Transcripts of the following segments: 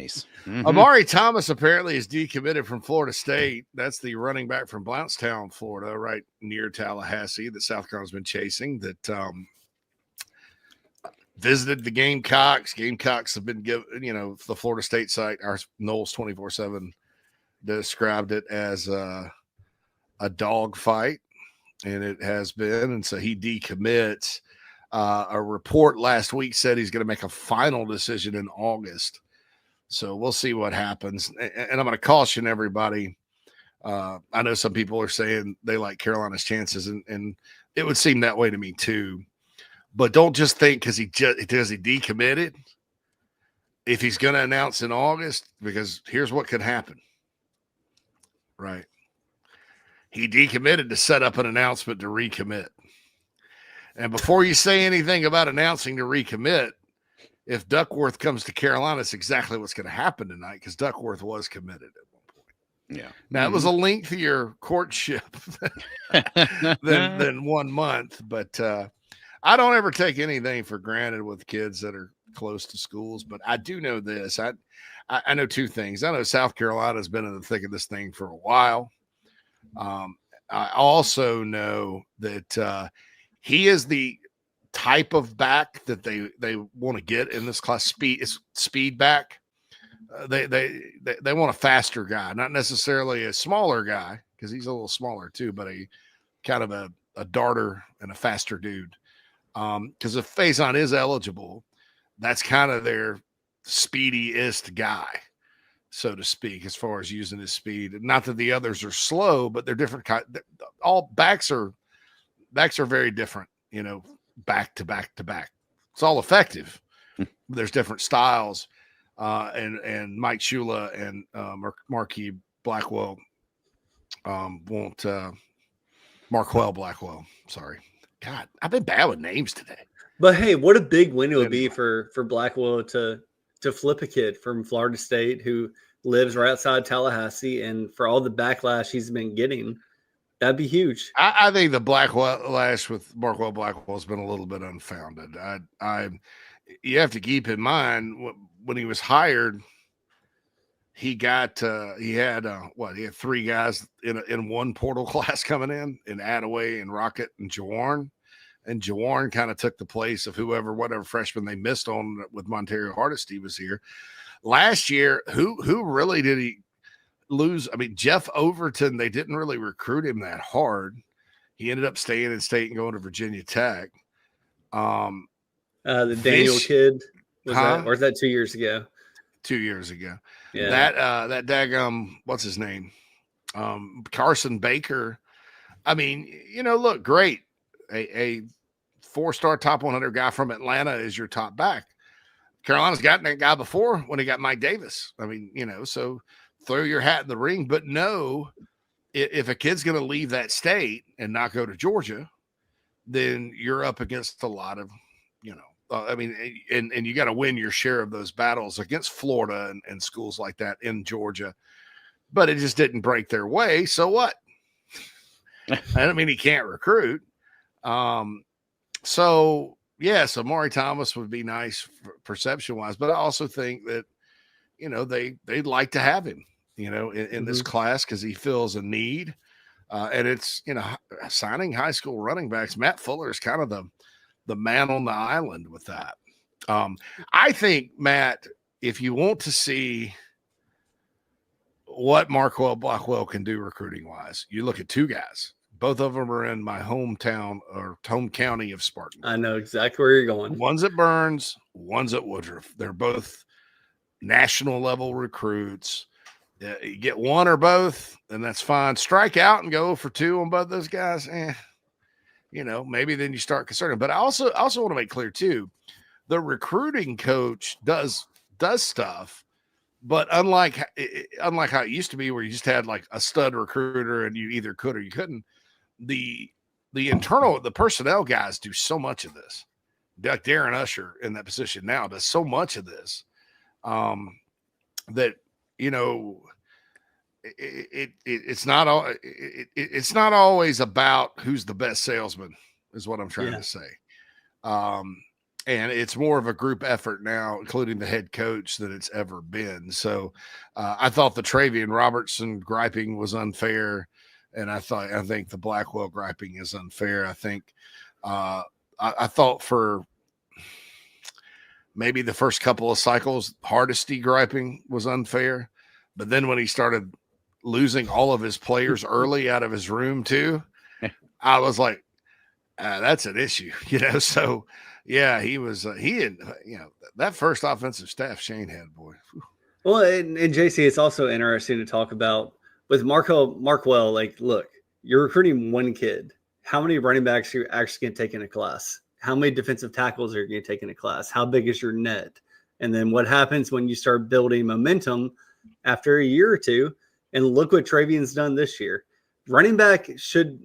Nice. Mm-hmm. Amari Thomas apparently is decommitted from Florida State. That's the running back from Blountstown, Florida, right near Tallahassee that South Carolina's been chasing, that visited the Gamecocks. Gamecocks have been given, the Florida State site, our Knowles 24/7 described it as a dog fight, and it has been. And so he decommits. A report last week said he's going to make a final decision in August. So we'll see what happens. And I'm going to caution everybody. I know some people are saying they like Carolina's chances, and it would seem that way to me too. But don't just think because he decommitted, if he's going to announce in August, because here's what could happen. Right. He decommitted to set up an announcement to recommit. And before you say anything about announcing to recommit, if Duckworth comes to Carolina, it's exactly what's going to happen tonight, because Duckworth was committed at one point. Yeah. Now, it was a lengthier courtship than 1 month, but I don't ever take anything for granted with kids that are close to schools. But I do know this. I know two things. I know South Carolina has been in the thick of this thing for a while. I also know that he is the type of back that they want to get in this class. Speed back. They want a faster guy, not necessarily a smaller guy, because he's a little smaller too, but a kind of a darter and a faster dude. Because if Faison is eligible, that's kind of their speediest guy, so to speak, as far as using his speed. Not that the others are slow, but they're different. All backs are very different, back to back to back. It's all effective. There's different styles. And Mike Shula and Marquel Blackwell Marquel Blackwell. Sorry. God, I've been bad with names today. But hey, what a big win it would be for Blackwell to flip a kid from Florida State who lives right outside Tallahassee, and for all the backlash he's been getting, that'd be huge. I think the backlash with Marquel Blackwell has been a little bit unfounded. You have to keep in mind when he was hired, he had three guys in one portal class coming in Attaway and Rocket and Jawarn. And Jawarn kind of took the place of whatever freshman they missed on with Montario Hardesty was here. Last year, who really did he lose? I mean, Jeff Overton, they didn't really recruit him that hard. He ended up staying in state and going to Virginia Tech. The Daniel kid, or is that 2 years ago? 2 years ago. Yeah. That daggum, what's his name? Carson Baker. I mean, look, great. A 4-star top 100 guy from Atlanta is your top back. Carolina's gotten that guy before when he got Mike Davis. I mean, so throw your hat in the ring, but no, if a kid's going to leave that state and not go to Georgia, then you're up against a lot of, and you got to win your share of those battles against Florida and schools like that in Georgia. But it just didn't break their way. So what? I don't mean he can't recruit. So yes, Amari Thomas would be nice perception wise, but I also think that, they'd like to have him, in this class, because he fills a need. And it's, signing high school running backs. Matt Fuller is kind of the man on the island with that. I think, Matt, if you want to see what Marquel Blackwell can do recruiting wise, you look at two guys. Both of them are in my hometown or home county of Spartanburg. I know exactly where you're going. One's at Burns, one's at Woodruff. They're both national level recruits. You get one or both, and that's fine. Strike out and go for 2 on both those guys. Maybe then you start concerning. But I also want to make clear too, the recruiting coach does stuff, but unlike how it used to be, where you just had like a stud recruiter and you either could or you couldn't, the personnel guys do so much of this. Darren Usher in that position now does so much of this that it's not always about who's the best salesman, is what I'm trying to say. and it's more of a group effort now, including the head coach, than it's ever been. So I thought the Travian Robertson griping was unfair, and I think the Blackwell griping is unfair. I think I thought for maybe the first couple of cycles, Hardesty griping was unfair, but then when he started losing all of his players early out of his room too, I was like, that's an issue, So yeah, he was. He had, that first offensive staff Shane had, boy. Well, and JC, it's also interesting to talk about with Marquel. Like, look, you're recruiting one kid. How many running backs are you actually going to take in a class? How many defensive tackles are you going to take in a class? How big is your net? And then what happens when you start building momentum after a year or two? And look what Travian's done this year. Running back should.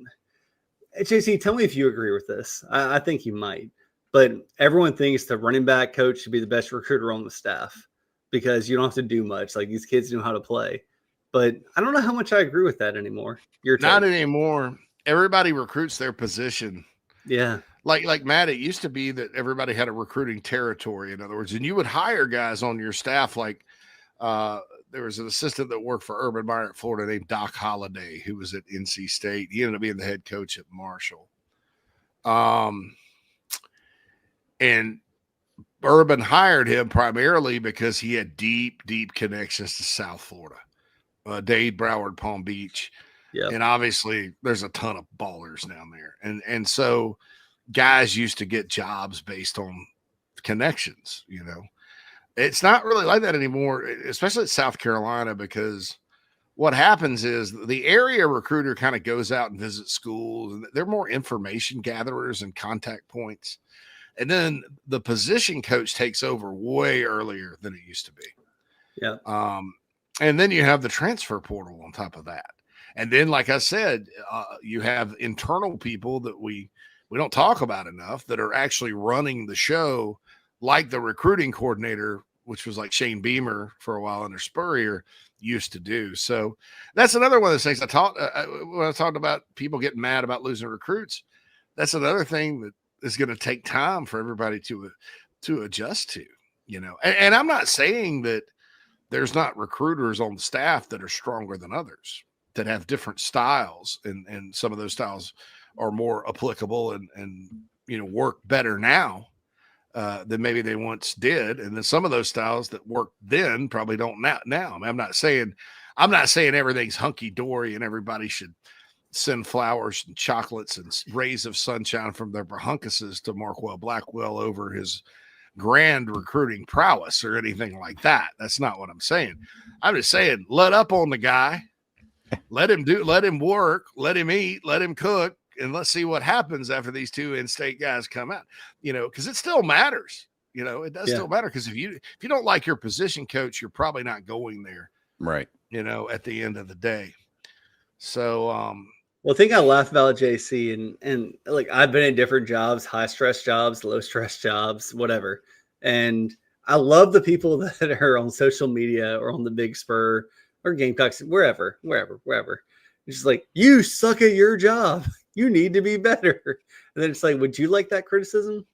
JC, tell me if you agree with this. I think you might. But everyone thinks the running back coach should be the best recruiter on the staff because you don't have to do much. Like, these kids know how to play. But I don't know how much I agree with that anymore. Not anymore. Everybody recruits their position. Yeah. Like Matt, it used to be that everybody had a recruiting territory, in other words, and you would hire guys on your staff. Like there was an assistant that worked for Urban Meyer at Florida named Doc Holliday, who was at NC State. He ended up being the head coach at Marshall. And Urban hired him primarily because he had deep, deep connections to South Florida, Dade, Broward, Palm Beach. Yep. And obviously there's a ton of ballers down there. And so guys used to get jobs based on connections, It's not really like that anymore, especially at South Carolina, because what happens is the area recruiter kind of goes out and visits schools, and they're more information gatherers and contact points. And then the position coach takes over way earlier than it used to be. Yeah. And then you have the transfer portal on top of that. And then, like I said, you have internal people that we don't talk about enough that are actually running the show, like the recruiting coordinator, which was like Shane Beamer for a while under Spurrier, used to do. So that's another one of those things when I talked about people getting mad about losing recruits. That's another thing that is going to take time for everybody to adjust to, and I'm not saying that there's not recruiters on the staff that are stronger than others, that have different styles, and some of those styles are more applicable and work better now than maybe they once did. And then some of those styles that worked then probably don't now. I mean, I'm not saying everything's hunky dory and everybody should send flowers and chocolates and rays of sunshine from their bronchuses to Marquel Blackwell over his grand recruiting prowess or anything like that. That's not what I'm saying. I'm just saying, let up on the guy, let him work, let him eat, let him cook, and let's see what happens after these two in-state guys come out, because it still matters. It does still matter, because if you don't like your position coach, you're probably not going there. Right. At the end of the day. So, well, I think I laugh about JC and like, I've been in different jobs, high stress jobs, low stress jobs, whatever. And I love the people that are on social media or on the Big Spur or Gamecocks, wherever. It's just like, you suck at your job. You need to be better. And then it's like, would you like that criticism?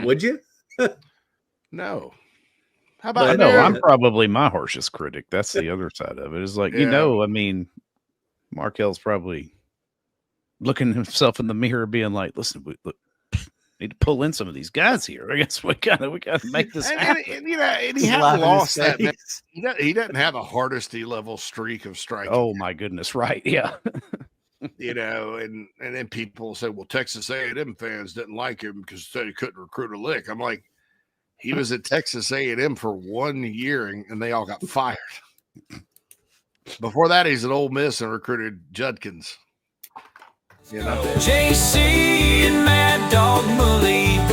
Would you? No. How about I know I'm probably my harshest critic. That's the other side of it. It's like, I mean, Markel's probably looking himself in the mirror, being like, "Listen, we need to pull in some of these guys here. I guess we gotta make this happen." And he hasn't lost that. He doesn't have a Hardesty level streak of striking. Oh my goodness, right? Yeah. And then people say, "Well, Texas A&M fans didn't like him because they couldn't recruit a lick." I'm like, he was at Texas A&M for 1 year, and they all got fired. Before that, he's at Ole Miss and recruited Judkins. JC and Mad Dog Mully.